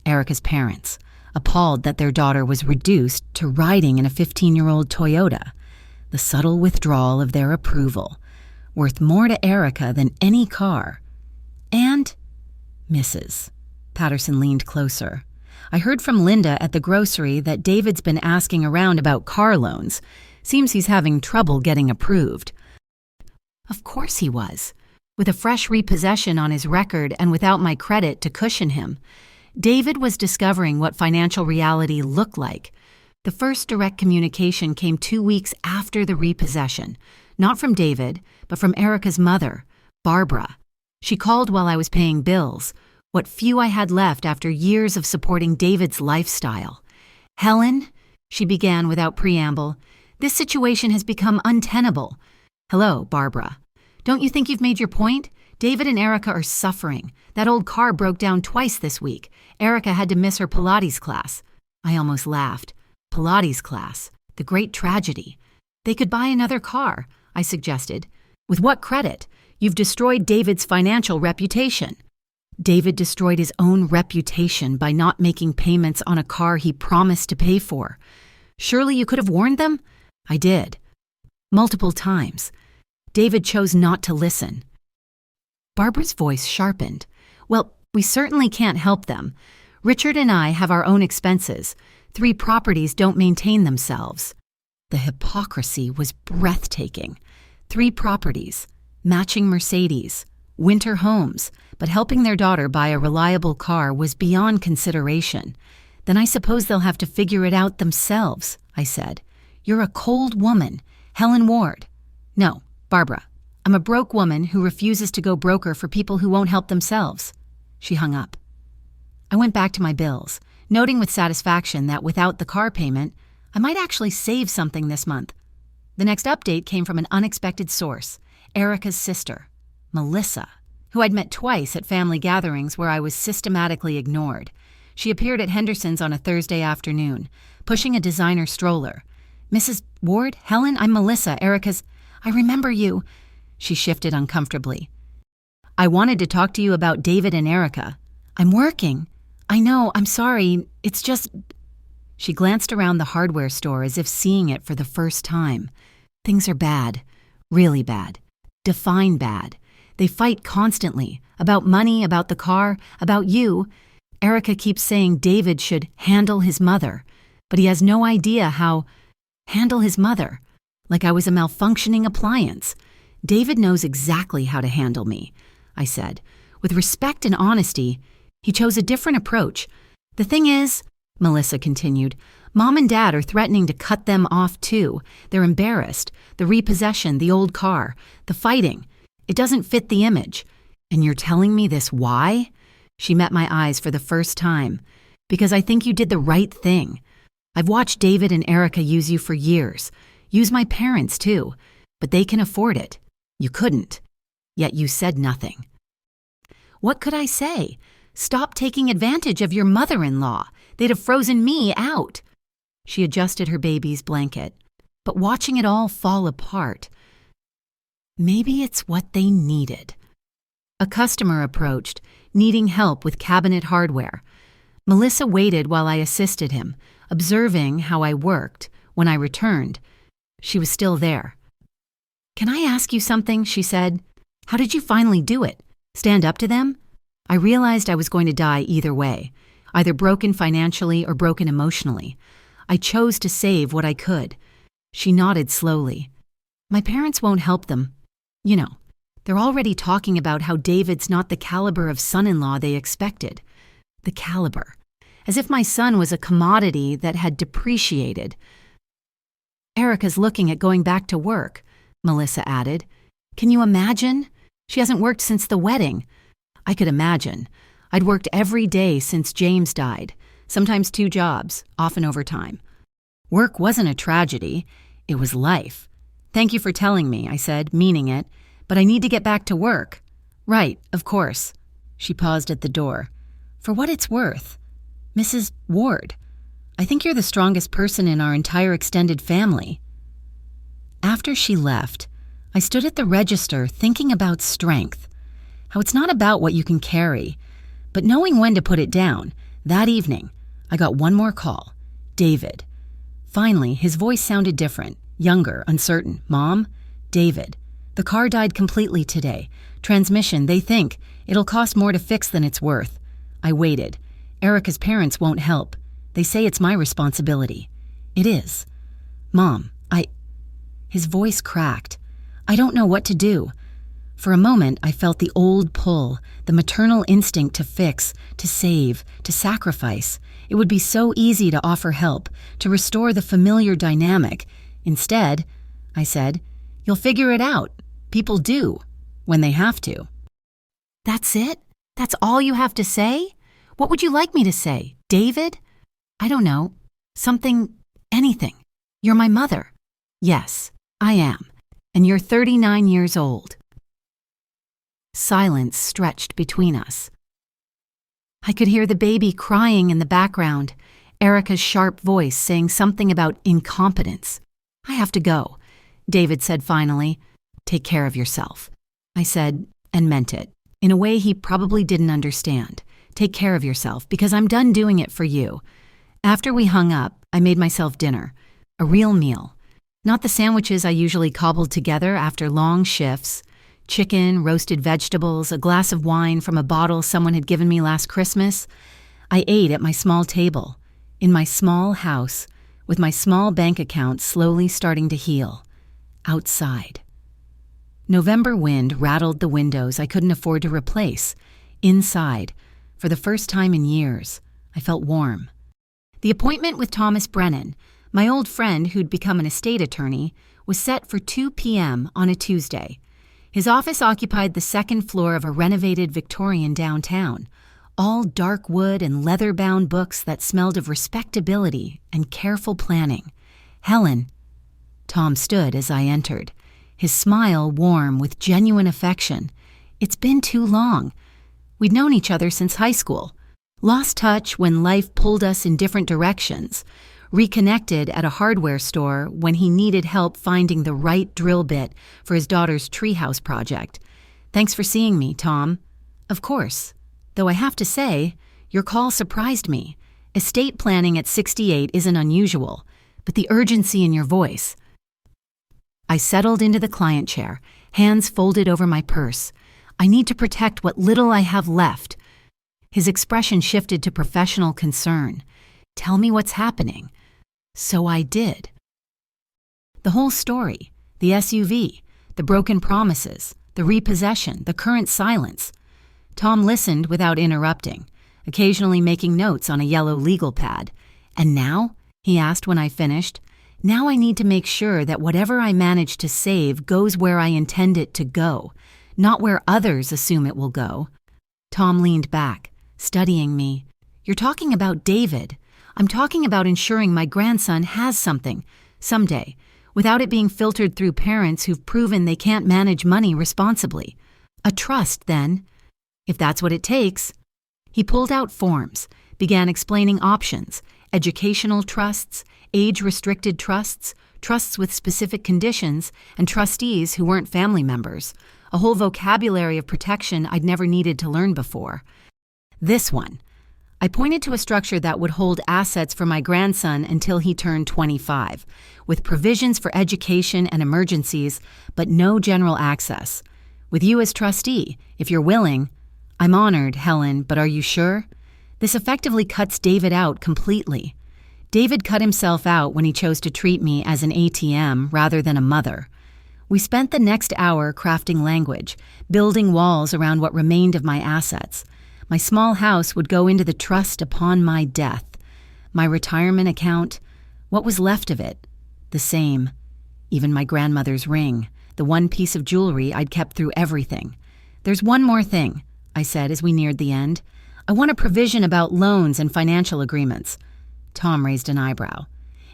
Erica's parents, appalled that their daughter was reduced to riding in a 15-year-old Toyota. The subtle withdrawal of their approval, worth more to Erica than any car. And Mrs. Patterson leaned closer. I heard from Linda at the grocery that David's been asking around about car loans. Seems he's having trouble getting approved. Of course he was. With a fresh repossession on his record and without my credit to cushion him, David was discovering what financial reality looked like. The first direct communication came 2 weeks after the repossession, not from David, but from Erica's mother, Barbara. She called while I was paying bills, what few I had left after years of supporting David's lifestyle. Helen, she began without preamble, this situation has become untenable. Hello, Barbara. Don't you think you've made your point? David and Erica are suffering. That old car broke down twice this week. Erica had to miss her Pilates class. I almost laughed. Pilates class, the great tragedy. They could buy another car, I suggested. With what credit? You've destroyed David's financial reputation. David destroyed his own reputation by not making payments on a car he promised to pay for. Surely you could have warned them? I did. Multiple times. David chose not to listen. Barbara's voice sharpened. Well, we certainly can't help them. Richard and I have our own expenses. 3 properties don't maintain themselves. The hypocrisy was breathtaking. 3 properties, matching Mercedes, winter homes, but helping their daughter buy a reliable car was beyond consideration. Then I suppose they'll have to figure it out themselves, I said. You're a cold woman, Helen Ward. No, Barbara, I'm a broke woman who refuses to go broker for people who won't help themselves. She hung up. I went back to my bills, noting with satisfaction that without the car payment, I might actually save something this month. The next update came from an unexpected source, Erica's sister, Melissa, who I'd met twice at family gatherings where I was systematically ignored. She appeared at Henderson's on a Thursday afternoon, pushing a designer stroller. Mrs. Ward, Helen, I'm Melissa, Erica's... I remember you. She shifted uncomfortably. I wanted to talk to you about David and Erica. I'm working. I know, I'm sorry. It's just... She glanced around the hardware store as if seeing it for the first time. Things are bad. Really bad. Define bad. They fight constantly. About money, about the car, about you. Erica keeps saying David should handle his mother, but he has no idea how... Handle his mother. Like I was a malfunctioning appliance. David knows exactly how to handle me, I said. With respect and honesty, he chose a different approach. The thing is, Melissa continued, Mom and Dad are threatening to cut them off too. They're embarrassed. The repossession, the old car, the fighting. It doesn't fit the image. And you're telling me this why? She met my eyes for the first time. Because I think you did the right thing. I've watched David and Erica use you for years. Use my parents too. But they can afford it. You couldn't. Yet you said nothing. What could I say? Stop taking advantage of your mother-in-law. They'd have frozen me out. She adjusted her baby's blanket. But watching it all fall apart. Maybe it's what they needed. A customer approached, needing help with cabinet hardware. Melissa waited while I assisted him, observing how I worked. When I returned, she was still there. Can I ask you something? She said. How did you finally do it? Stand up to them? I realized I was going to die either way, either broken financially or broken emotionally. I chose to save what I could. She nodded slowly. My parents won't help them. You know, they're already talking about how David's not the caliber of son-in-law they expected. The caliber. As if my son was a commodity that had depreciated. Erica's looking at going back to work, Melissa added. Can you imagine? She hasn't worked since the wedding. I could imagine. I'd worked every day since James died, sometimes 2 jobs, often overtime. Work wasn't a tragedy, it was life. Thank you for telling me, I said, meaning it, but I need to get back to work. Right, of course. She paused at the door. For what it's worth. Mrs. Ward, I think you're the strongest person in our entire extended family. After she left, I stood at the register thinking about strength, how it's not about what you can carry, but knowing when to put it down. That evening, I got one more call. David. Finally, his voice sounded different, younger, uncertain. Mom? David. The car died completely today. Transmission, they think. It'll cost more to fix than it's worth. I waited. Erica's parents won't help. They say it's my responsibility. It is. Mom, His voice cracked. I don't know what to do. For a moment, I felt the old pull, the maternal instinct to fix, to save, to sacrifice. It would be so easy to offer help, to restore the familiar dynamic. Instead, I said, you'll figure it out. People do, when they have to. That's it? That's all you have to say? What would you like me to say? David? I don't know. Something, anything. You're my mother. Yes, I am. And you're 39 years old. Silence stretched between us. I could hear the baby crying in the background, Erica's sharp voice saying something about incompetence. I have to go, David said finally. Take care of yourself. I said, and meant it, in a way he probably didn't understand. Take care of yourself, because I'm done doing it for you. After we hung up, I made myself dinner, a real meal. Not the sandwiches I usually cobbled together after long shifts. Chicken, roasted vegetables, a glass of wine from a bottle someone had given me last Christmas. I ate at my small table, in my small house, with my small bank account slowly starting to heal. Outside. November wind rattled the windows I couldn't afford to replace. Inside, for the first time in years, I felt warm. The appointment with Thomas Brennan, my old friend who'd become an estate attorney, was set for 2 p.m. on a Tuesday. His office occupied the second floor of a renovated Victorian downtown, all dark wood and leather-bound books that smelled of respectability and careful planning. Helen. Tom stood as I entered, his smile warm with genuine affection. It's been too long. We'd known each other since high school, lost touch when life pulled us in different directions, reconnected at a hardware store when he needed help finding the right drill bit for his daughter's treehouse project. Thanks for seeing me, Tom. Of course. Though I have to say, your call surprised me. Estate planning at 68 isn't unusual, but the urgency in your voice. I settled into the client chair, hands folded over my purse. I need to protect what little I have left. His expression shifted to professional concern. Tell me what's happening. So I did. The whole story, the SUV, the broken promises, the repossession, the current silence. Tom listened without interrupting, occasionally making notes on a yellow legal pad. And now, he asked when I finished, now I need to make sure that whatever I manage to save goes where I intend it to go, not where others assume it will go. Tom leaned back, studying me. You're talking about David. I'm talking about ensuring my grandson has something, someday, without it being filtered through parents who've proven they can't manage money responsibly. A trust, then. If that's what it takes. He pulled out forms, began explaining options, educational trusts, age-restricted trusts, trusts with specific conditions, and trustees who weren't family members, a whole vocabulary of protection I'd never needed to learn before. This one. I pointed to a structure that would hold assets for my grandson until he turned 25, with provisions for education and emergencies, but no general access. With you as trustee, if you're willing. I'm honored, Helen, but are you sure? This effectively cuts David out completely. David cut himself out when he chose to treat me as an ATM rather than a mother. We spent the next hour crafting language, building walls around what remained of my assets. My small house would go into the trust upon my death. My retirement account, what was left of it? The same. Even my grandmother's ring, the one piece of jewelry I'd kept through everything. There's one more thing, I said as we neared the end. I want a provision about loans and financial agreements. Tom raised an eyebrow.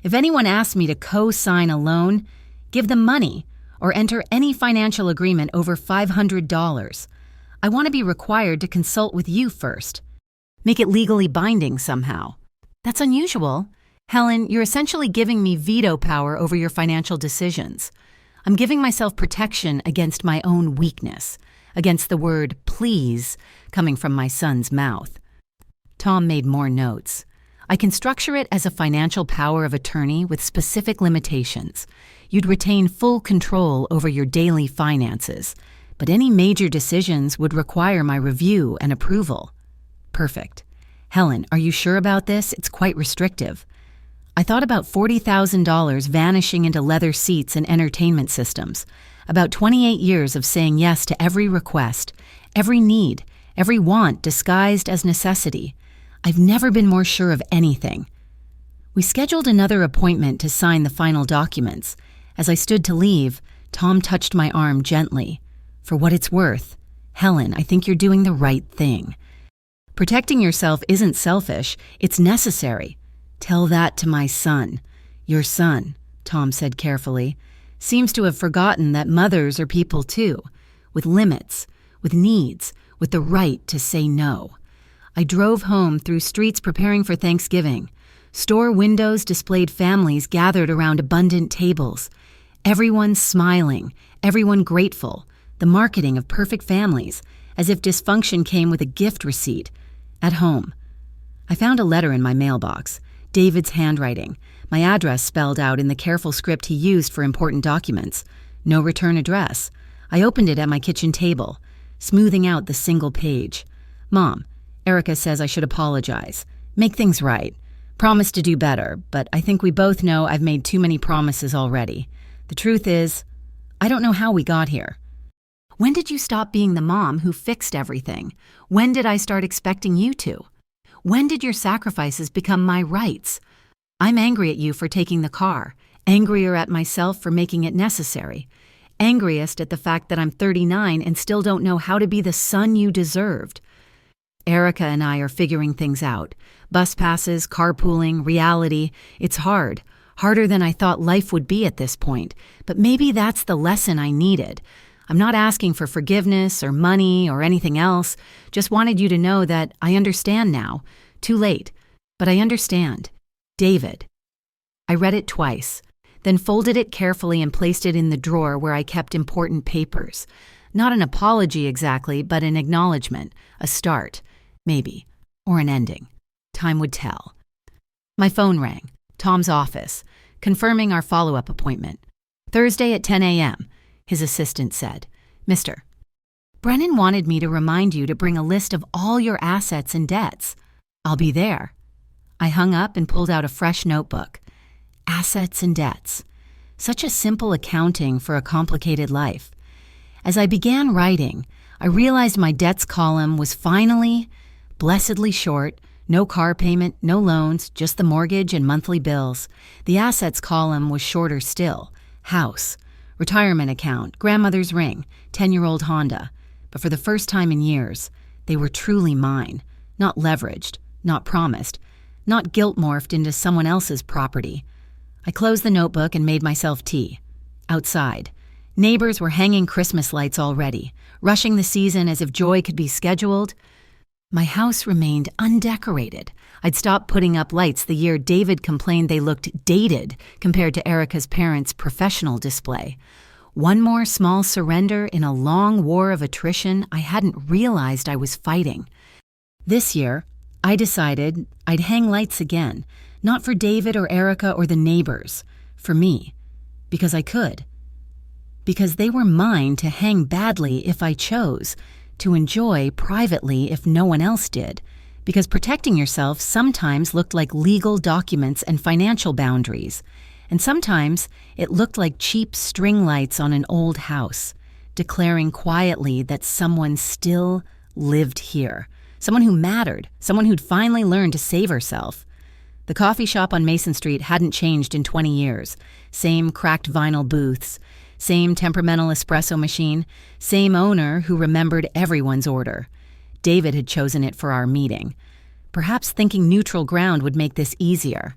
If anyone asks me to co-sign a loan, give them money or enter any financial agreement over $500. I want to be required to consult with you first. Make it legally binding somehow. That's unusual. Helen, you're essentially giving me veto power over your financial decisions. I'm giving myself protection against my own weakness, against the word please coming from my son's mouth. Tom made more notes. I can structure it as a financial power of attorney with specific limitations. You'd retain full control over your daily finances, but any major decisions would require my review and approval. Perfect. Helen, are you sure about this? It's quite restrictive. I thought about $40,000 vanishing into leather seats and entertainment systems, about 28 years of saying yes to every request, every need, every want disguised as necessity. I've never been more sure of anything. We scheduled another appointment to sign the final documents. As I stood to leave, Tom touched my arm gently. For what it's worth, Helen, I think you're doing the right thing. Protecting yourself isn't selfish, it's necessary. Tell that to my son. Your son, Tom said carefully, seems to have forgotten that mothers are people too, with limits, with needs, with the right to say no. I drove home through streets preparing for Thanksgiving. Store windows displayed families gathered around abundant tables. Everyone smiling, everyone grateful, the marketing of perfect families, as if dysfunction came with a gift receipt. At home. I found a letter in my mailbox, David's handwriting, my address spelled out in the careful script he used for important documents. No return address. I opened it at my kitchen table, smoothing out the single page. Mom, Erica says I should apologize. Make things right. Promise to do better, but I think we both know I've made too many promises already. The truth is, I don't know how we got here. When did you stop being the mom who fixed everything? When did I start expecting you to? When did your sacrifices become my rights? I'm angry at you for taking the car, angrier at myself for making it necessary, angriest at the fact that I'm 39 and still don't know how to be the son you deserved. Erica and I are figuring things out. Bus passes, carpooling, reality. It's hard. Harder than I thought life would be at this point. But maybe that's the lesson I needed. I'm not asking for forgiveness or money or anything else. Just wanted you to know that I understand now. Too late. But I understand. David. I read it twice, then folded it carefully and placed it in the drawer where I kept important papers. Not an apology exactly, but an acknowledgement, a start, maybe, or an ending. Time would tell. My phone rang. Tom's office, confirming our follow-up appointment. Thursday at 10 a.m., his assistant said. Mr. Brennan wanted me to remind you to bring a list of all your assets and debts. I'll be there. I hung up and pulled out a fresh notebook. Assets and debts. Such a simple accounting for a complicated life. As I began writing, I realized my debts column was finally, blessedly short. No car payment, no loans, just the mortgage and monthly bills. The assets column was shorter still. House, retirement account, grandmother's ring, 10-year-old Honda. But for the first time in years, they were truly mine. Not leveraged, not promised, not guilt-morphed into someone else's property. I closed the notebook and made myself tea. Outside. Neighbors were hanging Christmas lights already, rushing the season as if joy could be scheduled. My house remained undecorated. I'd stopped putting up lights the year David complained they looked dated compared to Erica's parents' professional display. One more small surrender in a long war of attrition I hadn't realized I was fighting. This year, I decided I'd hang lights again, not for David or Erica or the neighbors, for me, because I could. Because they were mine to hang badly if I chose, to enjoy privately if no one else did, Because protecting yourself sometimes looked like legal documents and financial boundaries, and sometimes it looked like cheap string lights on an old house, declaring quietly that someone still lived here, someone who mattered, someone who'd finally learned to save herself. The coffee shop on Mason Street hadn't changed in 20 years. Same cracked vinyl booths, same temperamental espresso machine, same owner who remembered everyone's order. David had chosen it for our meeting. Perhaps thinking neutral ground would make this easier.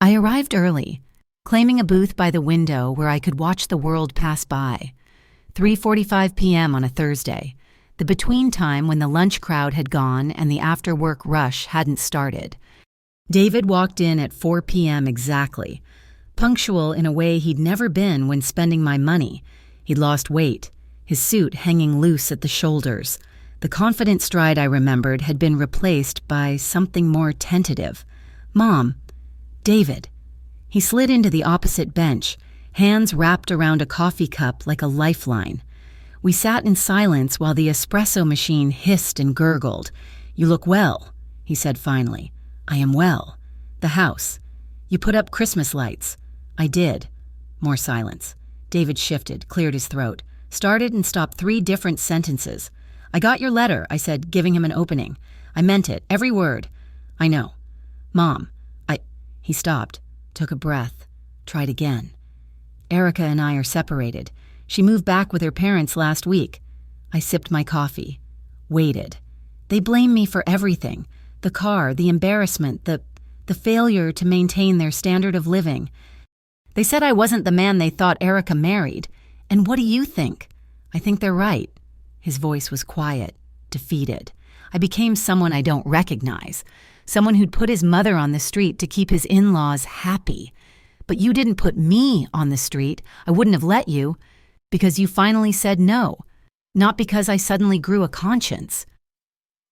I arrived early, claiming a booth by the window where I could watch the world pass by. 3:45 p.m. on a Thursday, the between time when the lunch crowd had gone and the after-work rush hadn't started. David walked in at 4 p.m. exactly, punctual in a way he'd never been when spending my money. He'd lost weight, his suit hanging loose at the shoulders. The confident stride I remembered had been replaced by something more tentative. "Mom, David." He slid into the opposite bench, hands wrapped around a coffee cup like a lifeline. We sat in silence while the espresso machine hissed and gurgled. "You look well," he said finally. "I am well. The house. You put up Christmas lights." "I did." More silence. David shifted, cleared his throat, started and stopped 3 different sentences. "I got your letter," I said, giving him an opening. "I meant it, every word." "I know. Mom, He stopped, took a breath, tried again. "Erica and I are separated. She moved back with her parents last week." I sipped my coffee. Waited. They blame me for everything. The car, the embarrassment, the failure to maintain their standard of living. They said I wasn't the man they thought Erica married. And what do you think? I think they're right. His voice was quiet, defeated. I became someone I don't recognize, someone who'd put his mother on the street to keep his in-laws happy. But you didn't put me on the street. I wouldn't have let you, because you finally said no, not because I suddenly grew a conscience.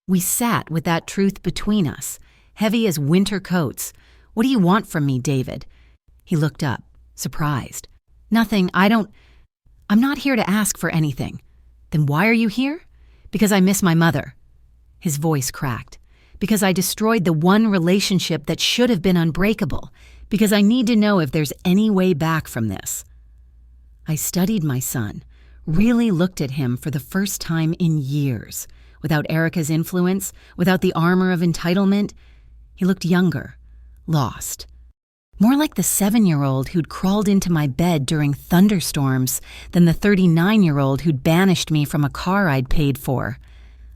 We sat with that truth between us, heavy as winter coats. "What do you want from me, David?" He looked up, surprised. "Nothing, I'm not here to ask for anything." "Then why are you here?" "Because I miss my mother." His voice cracked. "Because I destroyed the one relationship that should have been unbreakable. Because I need to know if there's any way back from this." I studied my son, really looked at him for the first time in years. Without Erica's influence, without the armor of entitlement, he looked younger, lost. More like the 7-year-old who'd crawled into my bed during thunderstorms than the 39-year-old who'd banished me from a car I'd paid for.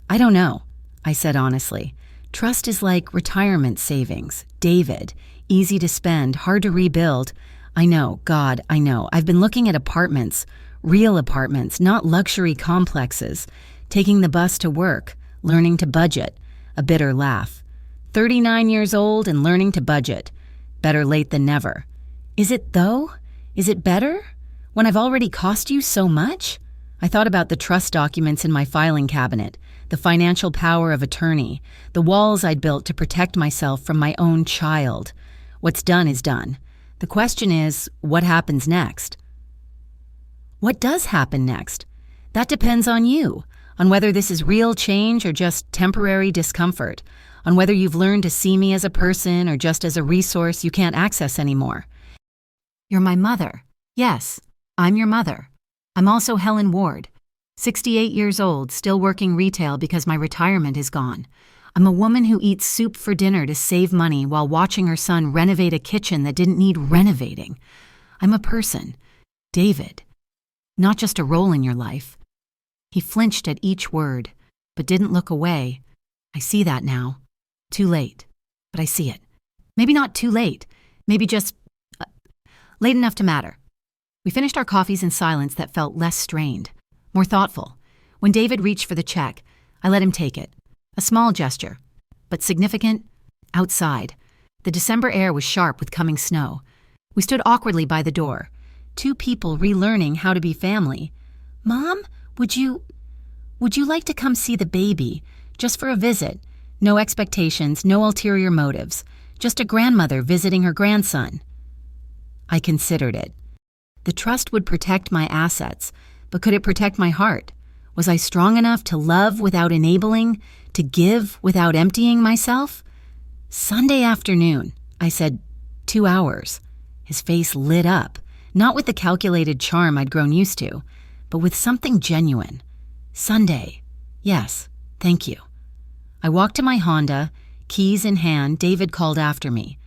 "I don't know," I said honestly. "Trust is like retirement savings. David, easy to spend, hard to rebuild. I know, God, I know. I've been looking at apartments, real apartments, not luxury complexes, taking the bus to work, learning to budget." A bitter laugh. 39 years old and learning to budget. Better late than never. Is it though? Is it better? When I've already cost you so much? I thought about the trust documents in my filing cabinet, the financial power of attorney, the walls I'd built to protect myself from my own child. What's done is done. The question is, what happens next? What does happen next? That depends on you, on whether this is real change or just temporary discomfort, on whether you've learned to see me as a person or just as a resource you can't access anymore. You're my mother. Yes, I'm your mother. I'm also Helen Ward, 68 years old, still working retail because my retirement is gone. I'm a woman who eats soup for dinner to save money while watching her son renovate a kitchen that didn't need renovating. I'm a person, David, not just a role in your life. He flinched at each word, but didn't look away. I see that now. Too late, but I see it. Maybe not too late, maybe just late enough to matter. We finished our coffees in silence that felt less strained, more thoughtful. When David reached for the check, I let him take it. A small gesture, but significant. Outside, the December air was sharp with coming snow. We stood awkwardly by the door, 2 people relearning how to be family. "Mom, would you like to come see the baby, just for a visit? No expectations, no ulterior motives, just a grandmother visiting her grandson." I considered it. The trust would protect my assets, but could it protect my heart? Was I strong enough to love without enabling, to give without emptying myself? Sunday afternoon, I said, 2 hours. His face lit up, not with the calculated charm I'd grown used to, but with something genuine. Sunday. Yes, thank you. I walked to my Honda, keys in hand. David called after me.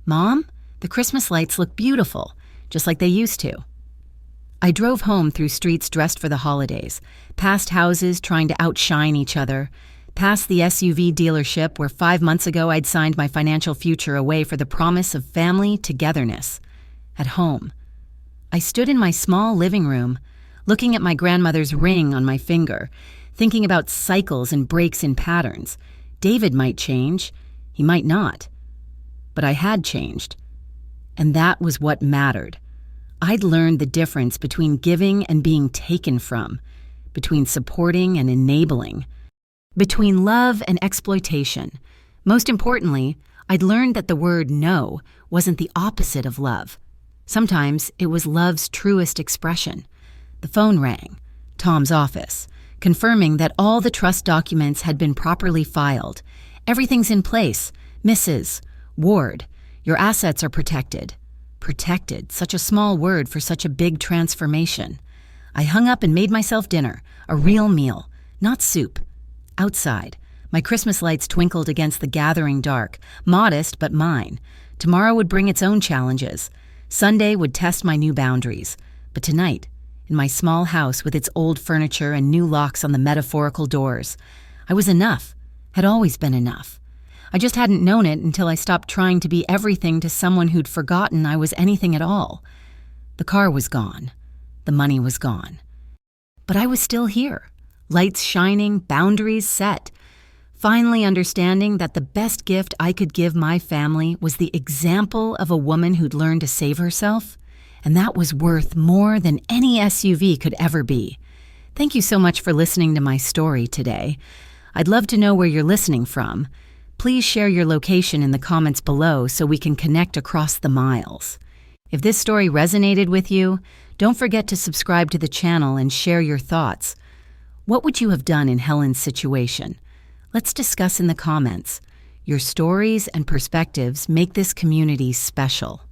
Mom, the Christmas lights look beautiful, just like they used to. I drove home through streets dressed for the holidays, past houses trying to outshine each other, past the SUV dealership where 5 months ago I'd signed my financial future away for the promise of family togetherness. At home, I stood in my small living room, looking at my grandmother's ring on my finger, thinking about cycles and breaks in patterns. David might change, he might not. But I had changed, and that was what mattered. I'd learned the difference between giving and being taken from, between supporting and enabling, between love and exploitation. Most importantly, I'd learned that the word no wasn't the opposite of love. Sometimes it was love's truest expression. The phone rang, Tom's office, confirming that all the trust documents had been properly filed. Everything's in place. Mrs. Ward, your assets are protected. Protected, such a small word for such a big transformation. I hung up and made myself dinner, a real meal, not soup. Outside, my Christmas lights twinkled against the gathering dark, modest but mine. Tomorrow would bring its own challenges. Sunday would test my new boundaries. But tonight, in my small house with its old furniture and new locks on the metaphorical doors, I was enough, had always been enough. I just hadn't known it until I stopped trying to be everything to someone who'd forgotten I was anything at all. The car was gone. The money was gone. But I was still here, lights shining, boundaries set, finally understanding that the best gift I could give my family was the example of a woman who'd learned to save herself, and that was worth more than any SUV could ever be. Thank you so much for listening to my story today. I'd love to know where you're listening from. Please share your location in the comments below so we can connect across the miles. If this story resonated with you, don't forget to subscribe to the channel and share your thoughts. What would you have done in Helen's situation? Let's discuss in the comments. Your stories and perspectives make this community special.